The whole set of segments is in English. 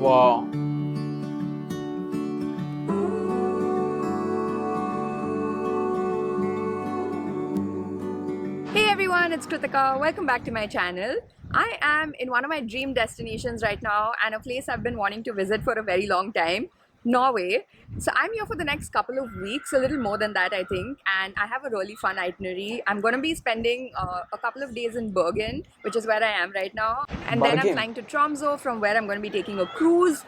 Wow. Hey everyone, it's Kritika. Welcome back to my channel. I am in one of my dream destinations right now and a place I've been wanting to visit for a very long time, Norway. So I'm here for the next couple of weeks, a little more than that I think, and I have a really fun itinerary. I'm going to be spending a couple of days in Bergen, which is where I am right now, and then I'm Bargain. flying to Tromsø, from where I'm going to be taking a cruise,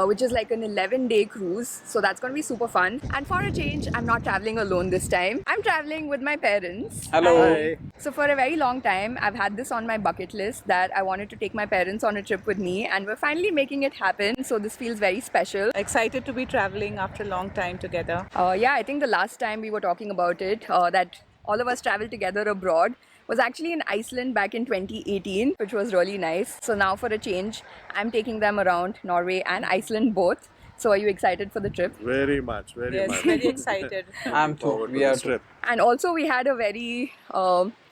which is like an 11-day cruise. So that's going to be super fun. And for a change, I'm not traveling alone this time. I'm traveling with my parents. Hello. And so for a very long time, I've had this on my bucket list that I wanted to take my parents on a trip with me, and we're finally making it happen. So this feels very special. Excited to be traveling after a long time together. Yeah, I think the last time we were talking about it, that all of us traveled together abroad, was actually in Iceland back in 2018, which was really nice. So now for a change, I'm taking them around Norway and Iceland both. So are you excited for the trip? Very much, very Yes, much. very excited. I'm too. Forward We to are this too. trip. And also we had a very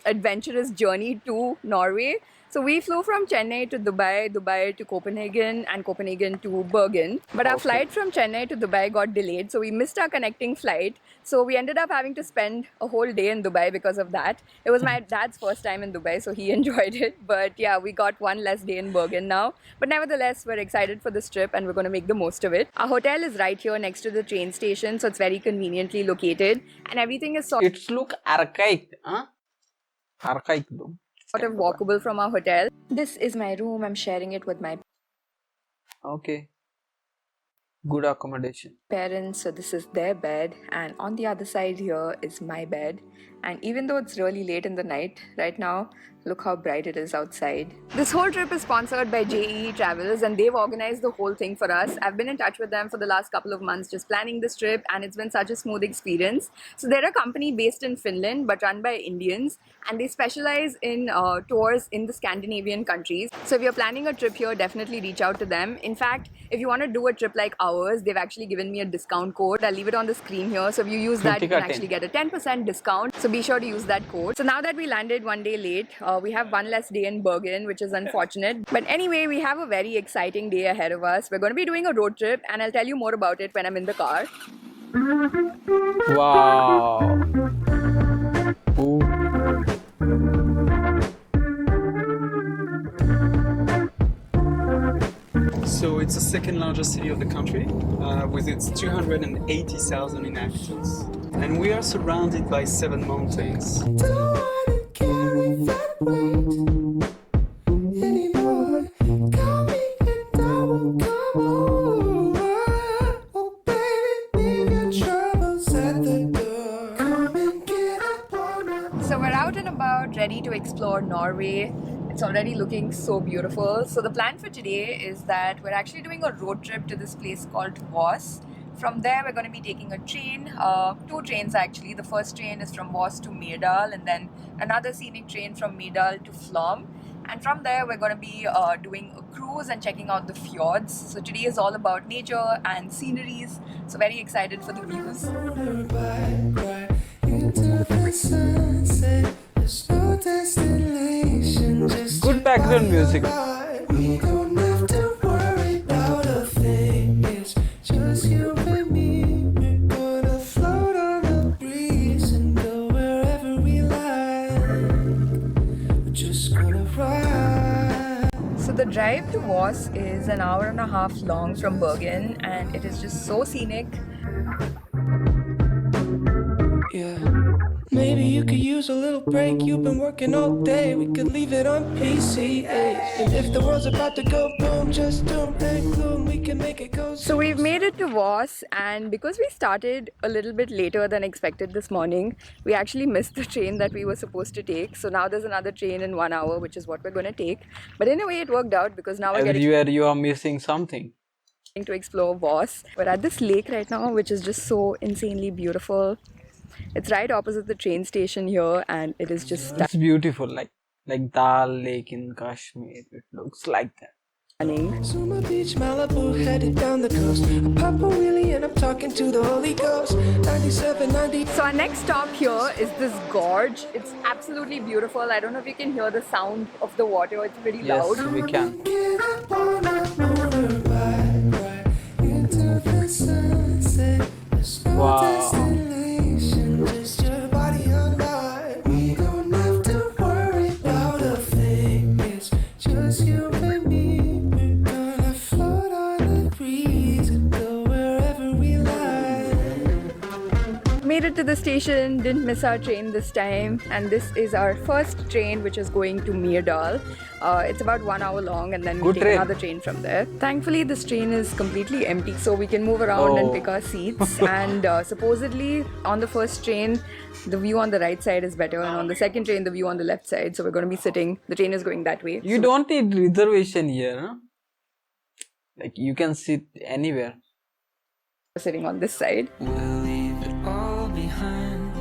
adventurous journey to Norway. So we flew from Chennai to Dubai, Dubai to Copenhagen, and Copenhagen to Bergen. But our flight from Chennai to Dubai got delayed, so we missed our connecting flight. So we ended up having to spend a whole day in Dubai because of that. It was my dad's first time in Dubai, so he enjoyed it. But yeah, we got one less day in Bergen now. But nevertheless, we're excited for this trip and we're going to make the most of it. Our hotel is right here next to the train station, so it's very conveniently located. And everything is sort It's look archaic, huh? Archaic though. of walkable from our hotel. This is my room. I'm sharing it with my Okay. Good accommodation. parents, so this is their bed, and on the other side here is my bed. And even though it's really late in the night right now, look how bright it is outside. This whole trip is sponsored by JEE Travels, and they've organized the whole thing for us. I've been in touch with them for the last couple of months just planning this trip, and it's been such a smooth experience. So they're a company based in Finland but run by Indians, and they specialize in tours in the Scandinavian countries. So if you're planning a trip here, definitely reach out to them. In fact, if you want to do a trip like ours, they've actually given me a discount code. I'll leave it on the screen here. So if you use that, you can actually get a 10% discount. So be sure to use that code. So now that we landed one day late, we have one less day in Bergen, which is unfortunate. But anyway, we have a very exciting day ahead of us. We're going to be doing a road trip, and I'll tell you more about it when I'm in the car. Wow. Ooh. So it's the second largest city of the country, with its 280,000 inhabitants. And we are surrounded by 7 mountains. So we're out and about, ready to explore Norway. It's already looking so beautiful. So the plan for today is that we're actually doing a road trip to this place called Voss. From there, we're going to be taking a train, 2 trains actually. The first train is from Voss to Myrdal, and then another scenic train from Myrdal to Flom. And from there, we're going to be doing a cruise and checking out the fjords. So today is all about nature and sceneries. So very excited for the views. Good background music. We don't have to worry about a thing. It's just you and me. We're gonna float on the breeze and go wherever we like. We're just gonna ride. So the drive to Voss is an hour and a half long from Bergen, and it is just so scenic. Yeah. Maybe you could use a little break. You've been working all day. We could leave it on PCA. And if the world's about to go boom, just don't think gloom. We can make it go. So we've made it to Voss, and because we started a little bit later than expected this morning, we actually missed the train that we were supposed to take. So now there's another train in 1 hour, which is what we're going to take. But in a way, it worked out because now we're getting Everywhere you are missing something. to explore Voss. We're at this lake right now, which is just so insanely beautiful. It's right opposite the train station here, and it is just It's beautiful, like Dal Lake in Kashmir. It looks like that. stunning. Summer Beach, Malibu, headed down the coast. I pop a wheelie and I'm talking to the Holy Ghost. 97, 90. So our next stop here is this gorge. It's absolutely beautiful. I don't know if you can hear the sound of the water. It's pretty Yes, loud. we can. Get up on a motorbike. There's no Wow. destination, just your body on mine. We don't have to worry about a thing. It's just you and me. We're gonna float on the breeze and go wherever we like. Made it to the station, didn't miss our train this time, and this is our first train which is going to Myrdal. It's about 1 hour long, and then we Good take train. another train from there. Thankfully, this train is completely empty, so we can move around and Oh. pick our seats. And supposedly, on the first train, the view on the right side is better, and on the second train, the view on the left side. So we're going to be sitting. The train is going that way. You don't need reservation here, huh? Like you can sit anywhere. Sitting on this side. We'll leave it all behind.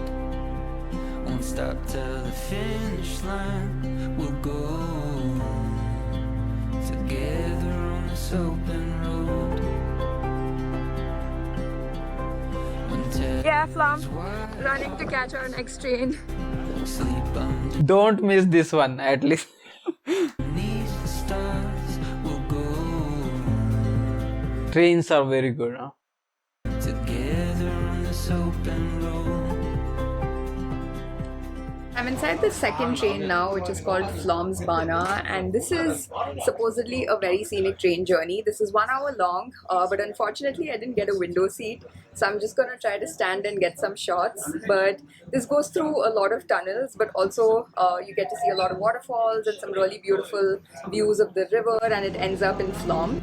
Won't stop till the finish line. We'll go together on this open road. Yeah, Flum. Running to catch our next train. Sleep underneath Don't miss this one at least. the stars. We'll go Trains are very good, huh? together on this open road. I'm inside the second train now, which is called Flom's Bana, and this is supposedly a very scenic train journey. This is 1 hour long, but unfortunately I didn't get a window seat, so I'm just gonna try to stand and get some shots. But this goes through a lot of tunnels, but also you get to see a lot of waterfalls and some really beautiful views of the river, and it ends up in Flom.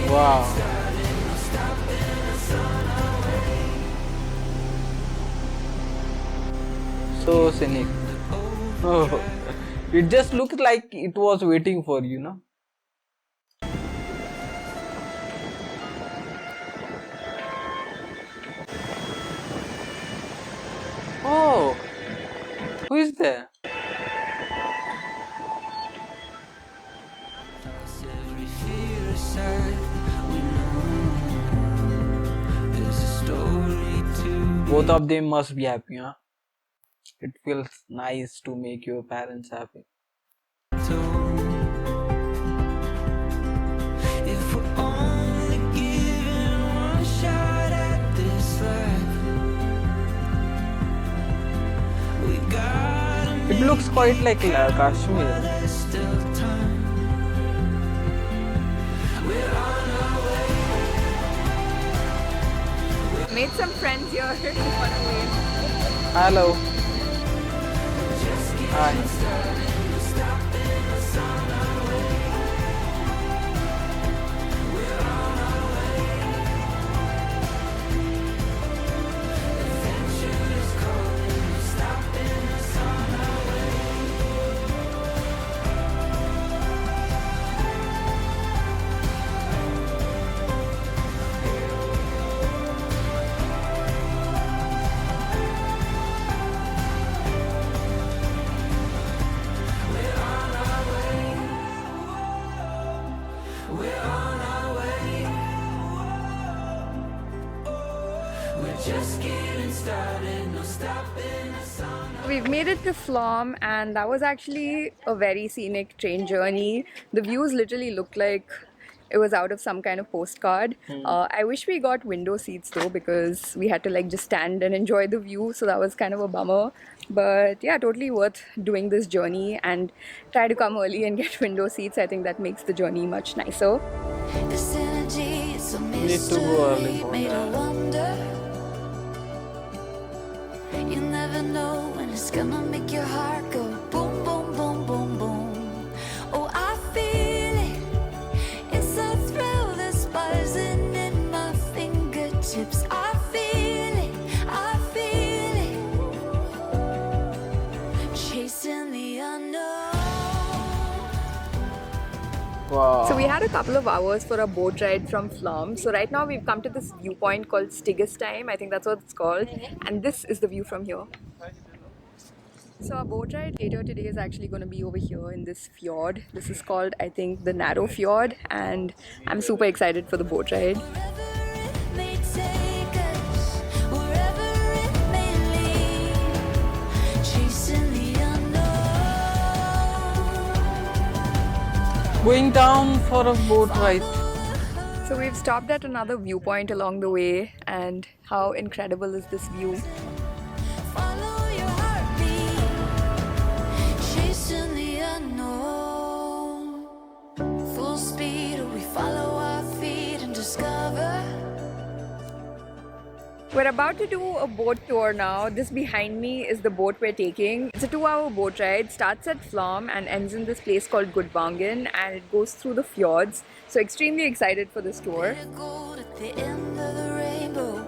Wow. So scenic. Oh, it just looked like it was waiting for you, no? Oh, who is there? Every fear aside, we know there's a story to Both of them must be happy, huh? It feels nice to make your parents happy. be told. If we're only given one shot at this life, we gotta It looks quite like Kashmir. there's still time. We're on our way. Made some friends here. Hello. Hi. We're on our way. We're just getting started, no stopping us on our We've made it to Flom, and that was actually a very scenic train journey. The views literally looked like it was out of some kind of postcard. I wish we got window seats though, because we had to like just stand and enjoy the view, so that was kind of a bummer. But yeah, totally worth doing this journey, and try to come early and get window seats. I think that makes the journey much nicer. This energy is a Need to go early mystery for made that. of wonder. You never know when it's gonna make your heart go boom, boom, boom, boom, boom. Oh, I feel it. It's a thrill that's buzzing in my fingertips. I feel it. I feel it. Chasing the unknown. Wow. So we had a couple of hours for a boat ride from Flom. So right now we've come to this viewpoint called Stiggestheim. I think that's what it's called. And this is the view from here. So our boat ride later today is actually going to be over here in this fjord. This is called, I think, the Narrow Fjord. And I'm super excited for the boat ride. Wherever it may take us, wherever it may lead, chasing the unknown. Going down for a boat ride. So we've stopped at another viewpoint along the way, and how incredible is this view? Follow your heartbeat, chasing the unknown. Full speed, we follow our feet and discover. We're about to do a boat tour now. This behind me is the boat we're taking. It's a 2-hour boat ride. Starts at Flom and ends in this place called Gudvangen, and it goes through the fjords. So extremely excited for this tour. Gold at the end of the rainbow.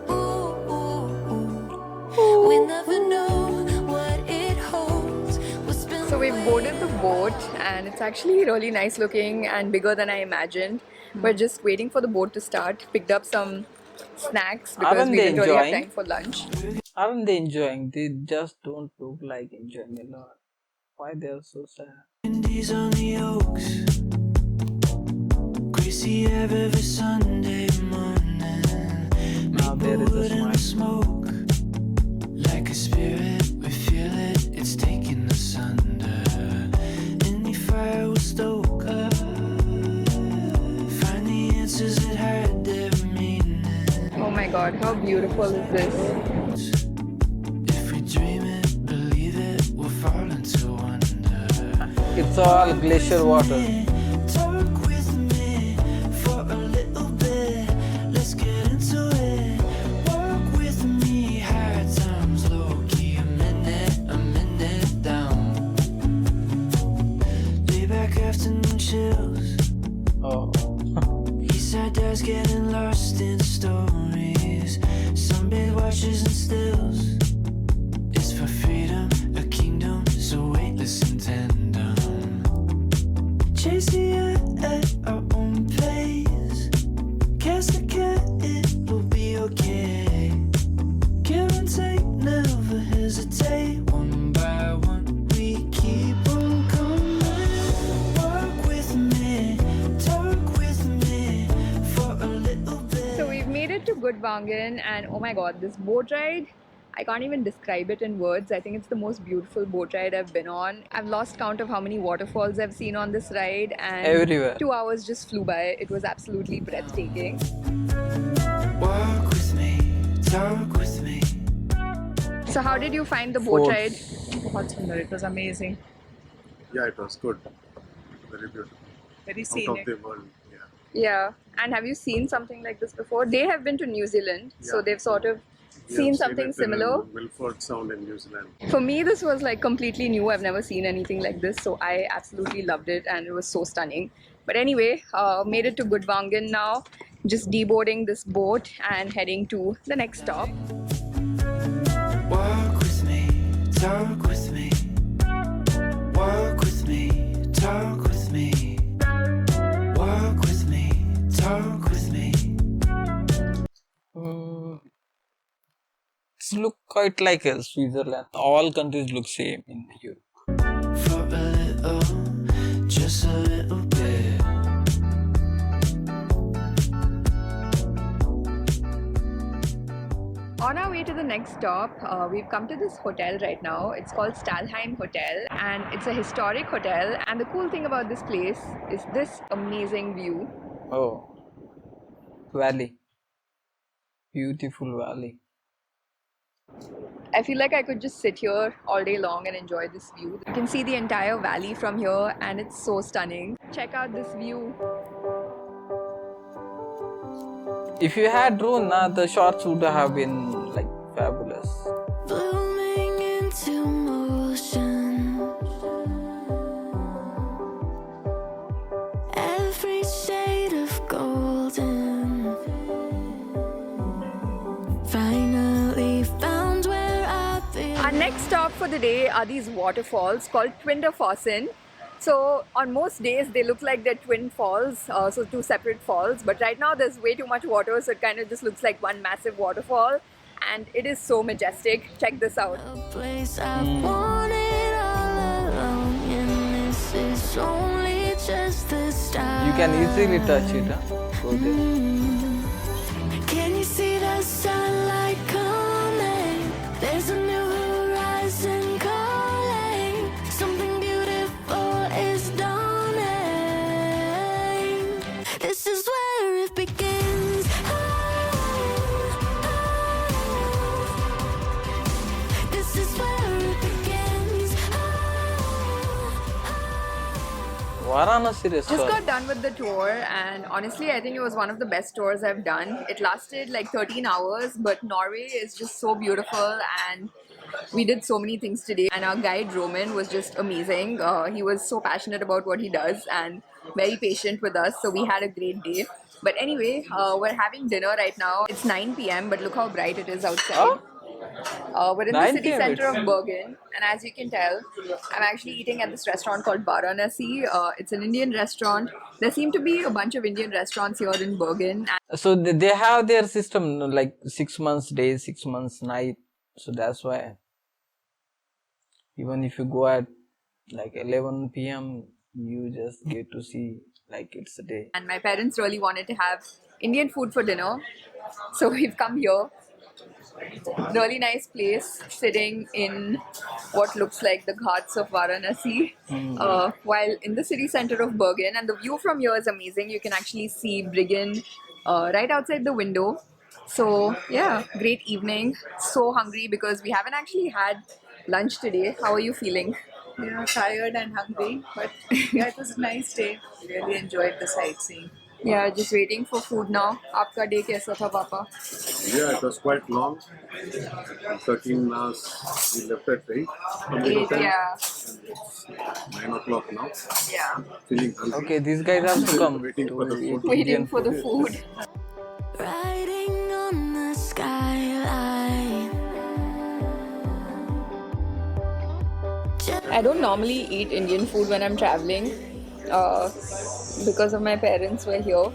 We never know what it holds. What's been So we've boarded the boat, and it's actually really nice looking and bigger than I imagined. We're just waiting for the boat to start. Picked up some snacks because Aren't we they didn't really have enjoying? time for lunch. Aren't they enjoying? They just don't look like enjoying a lot. Why they are so sad? Indies on the oaks, greasy ebb every Sunday morning. Now there is a smile. Smoke like a spirit, we feel it. It's taking us under. Any fire will stoke. Find the answers that had their meaning. Oh my god, how beautiful is this? If we dream it, believe it, we'll fall into wonder. It's all glacier water. Talk with me for a little bit. Let's get into it. Walk with me, high times, low key, a minute down. Lay back afternoon chills. Oh. Eastside dads getting lost in stories. Sunbathe watches and stills. It's for freedom, a kingdom so weightless and tandem. Chase the eye at our own pace. Cast the cat, it will be okay. Give and take, never hesitate. One by one, we keep on coming. Walk with me, talk with me for a little bit. So we've made it to Gudvangen, and oh my god, this boat ride, I can't even describe it in words. I think it's the most beautiful boat ride I've been on. I've lost count of how many waterfalls I've seen on this ride, and Everywhere. 2 hours just flew by. It was absolutely breathtaking. Walk with me, talk with me. So how did you find the boat Force. ride? Bahut sundar, it was amazing. Yeah, it was good. Very beautiful. Very Out of scenic. the world. Yeah. Yeah. And have you seen something like this before? They have been to New Zealand, so Yeah. they've sort of We seen have something it in similar. Milford Sound in New Zealand. For me, this was like completely new. I've never seen anything like this, so I absolutely loved it, and it was so stunning. But anyway, made it to Gudvangen now. Just deboarding this boat and heading to the next stop. Walk with me, talk with me. Walk with me, talk with me. Walk with me, talk with me. It's look quite like a Switzerland. All countries look same in Europe. For a little, just a little bit. On our way to the next stop, we've come to this hotel right now. It's called Stalheim Hotel, and it's a historic hotel. And the cool thing about this place is this amazing view. Oh. Valley. Beautiful valley. I feel like I could just sit here all day long and enjoy this view. You can see the entire valley from here, and it's so stunning. Check out this view. If you had drone, the shots would have been like fabulous. Blooming into motion. Every shade of golden. Finally found where I belong. Our next stop for the day are these waterfalls called Twinderfossen. So on most days they look like they're twin falls, so two separate falls. But right now there's way too much water, so it kind of just looks like one massive waterfall. And it is so majestic. Check this out. A place I've wanted all along, and this is only just the start. You can easily touch it. Go there. Can you see the sunlight coming? There's a new horizon calling. Something beautiful is dawning. This is where it begins. This is where it begins. Varanasi Just restaurant. got done with the tour, and honestly, I think it was one of the best tours I've done. It lasted like 13 hours, but Norway is just so beautiful, and we did so many things today. And our guide Roman was just amazing. He was so passionate about what he does and very patient with us, so we had a great day. But anyway, we're having dinner right now. It's 9 p.m., but look how bright it is outside. Oh, We're in the 9 city p.m. center it's. of Bergen, and as you can tell, I'm actually eating at this restaurant called Varanasi. It's an Indian restaurant. There seem to be a bunch of Indian restaurants here in Bergen. So they have their system like 6 months day, 6 months night. So that's why even if you go at like 11 p.m., you just get to see like it's a day. And my parents really wanted to have Indian food for dinner, so we've come here. Really nice place, sitting in what looks like the ghats of Varanasi, while in the city center of Bergen. And the view from here is amazing. You can actually see Briggen right outside the window. So yeah, great evening. So hungry because we haven't actually had lunch today. How are you feeling? Yeah, tired and hungry, but yeah, it was a nice day. Really enjoyed the sightseeing. Yeah, just waiting for food now. Aapka day kaisa tha, Papa? Yeah, it was quite long. 13 hours. We left at 8 from the 8, hotel. yeah. 9 o'clock now. Yeah. Feeling hungry. Okay, these guys have to come Waiting to for the eat food. Waiting Indian for the food. food. Riding on the skyline. I don't normally eat Indian food when I'm traveling because of my parents were here.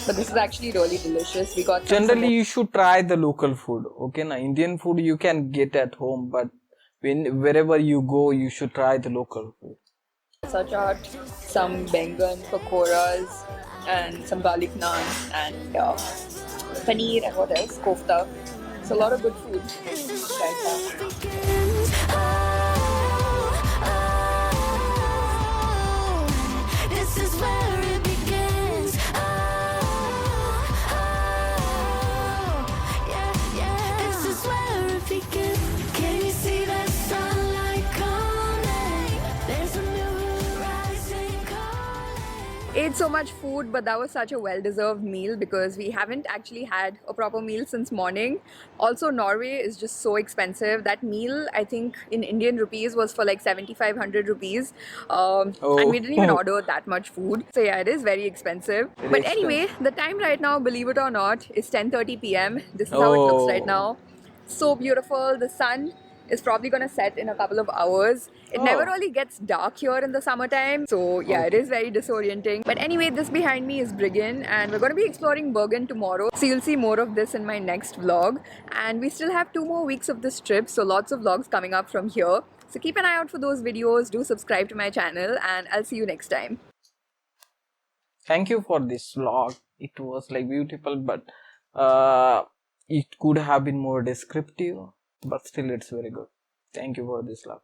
But this is actually really delicious. We got some Generally, you should try the local food. Okay, na Indian food you can get at home, but wherever you go, you should try the local food. samosa chaat, some bengan pakoras, and some garlic naan, and paneer, and what else? Kofta. It's a lot of good food. Begins. This is where it begins. Yeah, yeah. This is where it begins. Can you see that sunlight coming? There's a new rising calling. Ate so much food, but that was such a well-deserved meal because we haven't actually had a proper meal since morning. Also, Norway is just so expensive. That meal, I think, in Indian rupees was for like 7,500 rupees. And we didn't even order that much food. So yeah, it is very expensive. Very But anyway, the time right now, believe it or not, is 10:30 p.m. This is how it looks right now. So beautiful. The sun is probably gonna set in a couple of hours. It never really gets dark here in the summertime, so yeah, it is very disorienting. But anyway, this behind me is Briggen, and we're gonna be exploring Bergen tomorrow. So you'll see more of this in my next vlog. And we still have 2 more weeks of this trip, so lots of vlogs coming up from here. So keep an eye out for those videos. Do subscribe to my channel, and I'll see you next time. Thank you for this vlog. It was like beautiful, but it could have been more descriptive, but still it's very good. Thank you for this vlog.